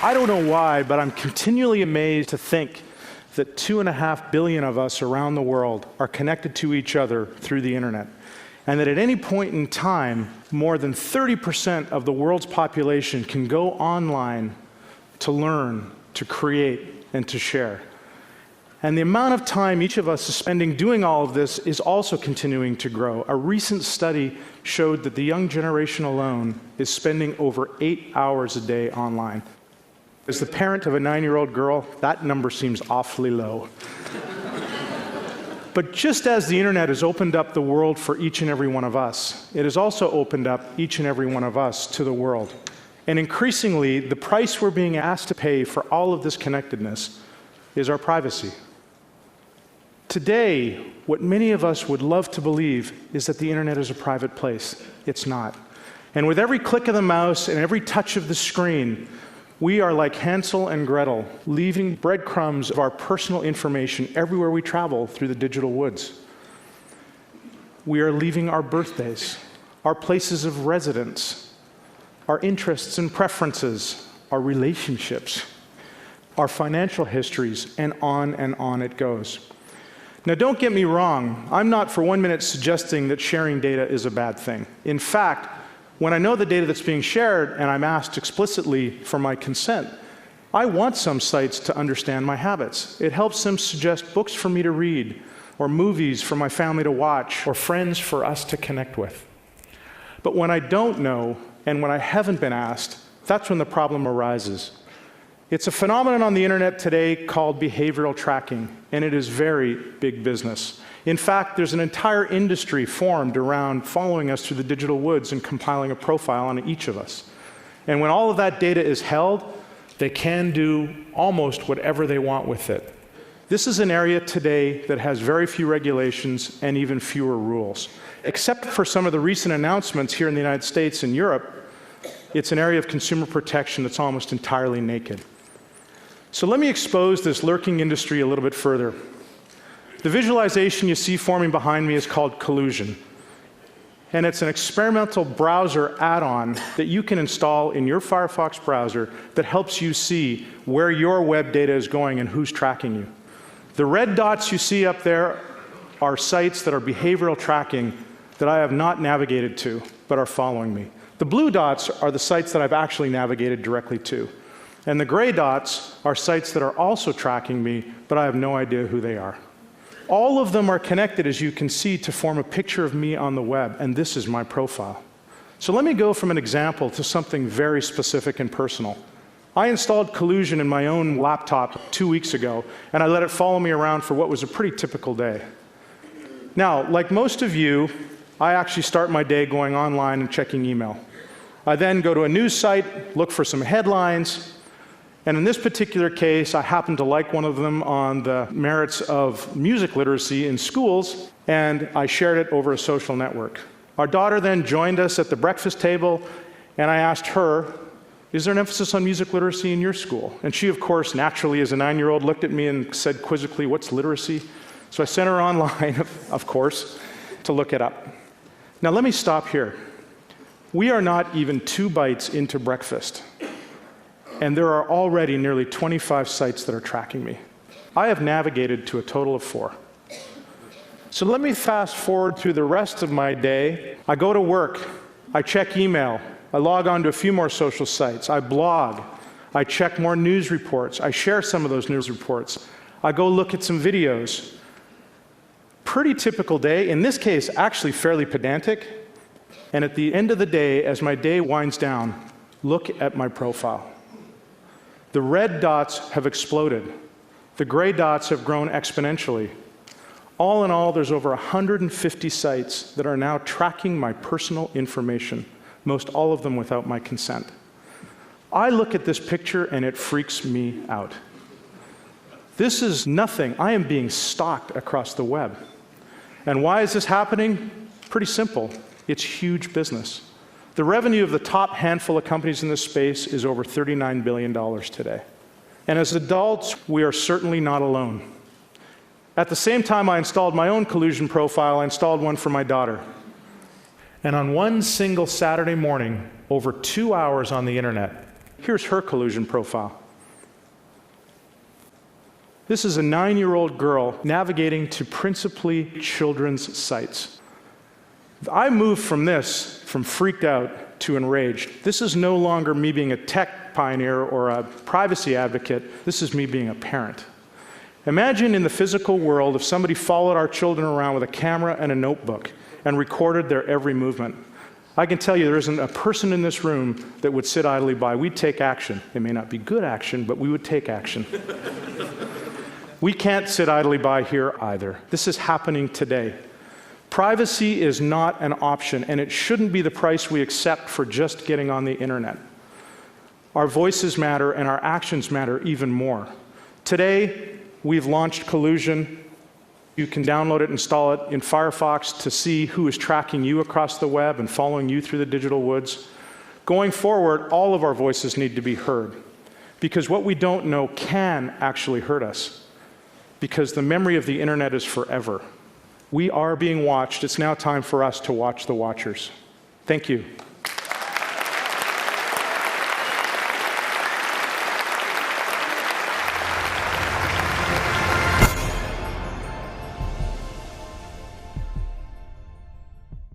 I don't know why, but I'm continually amazed to think that 2.5 billion of us around the world are connected to each other through the internet, and that at any point in time, more than 30% of the world's population can go online to learn, to create, and to share. And the amount of time each of us is spending doing all of this is also continuing to grow. A recent study showed that the young generation alone is spending over 8 hours a day online. As the parent of a 9-year-old girl, that number seems awfully low. But just as the internet has opened up the world for each and every one of us, it has also opened up each and every one of us to the world. And increasingly, the price we're being asked to pay for all of this connectedness is our privacy. Today, what many of us would love to believe is that the internet is a private place. It's not. And with every click of the mouse and every touch of the screen, we are like Hansel and Gretel, leaving breadcrumbs of our personal information everywhere we travel through the digital woods. We are leaving our birthdays, our places of residence, our interests and preferences, our relationships, our financial histories, and on it goes. Now, don't get me wrong. I'm not for 1 minute suggesting that sharing data is a bad thing. In fact, when I know the data that's being shared and I'm asked explicitly for my consent, I want some sites to understand my habits. It helps them suggest books for me to read, or movies for my family to watch, or friends for us to connect with. But when I don't know, and when I haven't been asked, that's when the problem arises. It's a phenomenon on the internet today called behavioral tracking, and it is very big business. In fact, there's an entire industry formed around following us through the digital woods and compiling a profile on each of us. And when all of that data is held, they can do almost whatever they want with it. This is an area today that has very few regulations and even fewer rules. Except for some of the recent announcements here in the United States and Europe, it's an area of consumer protection that's almost entirely naked. So let me expose this lurking industry a little bit further. The visualization you see forming behind me is called Collusion. And it's an experimental browser add-on that you can install in your Firefox browser that helps you see where your web data is going and who's tracking you. The red dots you see up there are sites that are behavioral tracking that I have not navigated to, but are following me. The blue dots are the sites that I've actually navigated directly to. And the gray dots are sites that are also tracking me, but I have no idea who they are. All of them are connected, as you can see, to form a picture of me on the web, and this is my profile. So let me go from an example to something very specific and personal. I installed Collusion in my own laptop 2 weeks ago, and I let it follow me around for what was a pretty typical day. Now, like most of you, I actually start my day going online and checking email. I then go to a news site, look for some headlines, and in this particular case, I happened to like one of them on the merits of music literacy in schools, and I shared it over a social network. Our daughter then joined us at the breakfast table, and I asked her, is there an emphasis on music literacy in your school? And she, of course, naturally, as a 9-year-old, looked at me and said quizzically, what's literacy? So I sent her online, of course, to look it up. Now let me stop here. We are not even 2 bites into breakfast, and there are already nearly 25 sites that are tracking me. I have navigated to a total of 4. So let me fast forward through the rest of my day. I go to work, I check email, I log on to a few more social sites, I blog, I check more news reports, I share some of those news reports, I go look at some videos. Pretty typical day, in this case actually fairly pedantic, and at the end of the day, as my day winds down, look at my profile. The red dots have exploded. The gray dots have grown exponentially. All in all, there's over 150 sites that are now tracking my personal information, most all of them without my consent. I look at this picture and it freaks me out. This is nothing. I am being stalked across the web. And why is this happening? Pretty simple. It's huge business. The revenue of the top handful of companies in this space is over $39 billion today. And as adults, we are certainly not alone. At the same time I installed my own collusion profile, I installed one for my daughter. And on one single Saturday morning, over 2 hours on the internet, here's her collusion profile. This is a 9-year-old girl navigating to principally children's sites. I moved from this, from freaked out to enraged. This is no longer me being a tech pioneer or a privacy advocate. This is me being a parent. Imagine in the physical world if somebody followed our children around with a camera and a notebook and recorded their every movement. I can tell you there isn't a person in this room that would sit idly by. We'd take action. It may not be good action, but we would take action. We can't sit idly by here either. This is happening today. Privacy is not an option, and it shouldn't be the price we accept for just getting on the internet. Our voices matter, and our actions matter even more. Today, we've launched Collusion. You can download it, install it in Firefox to see who is tracking you across the web and following you through the digital woods. Going forward, all of our voices need to be heard, because what we don't know can actually hurt us, because the memory of the internet is forever. We are being watched. It's now time for us to watch the watchers. Thank you.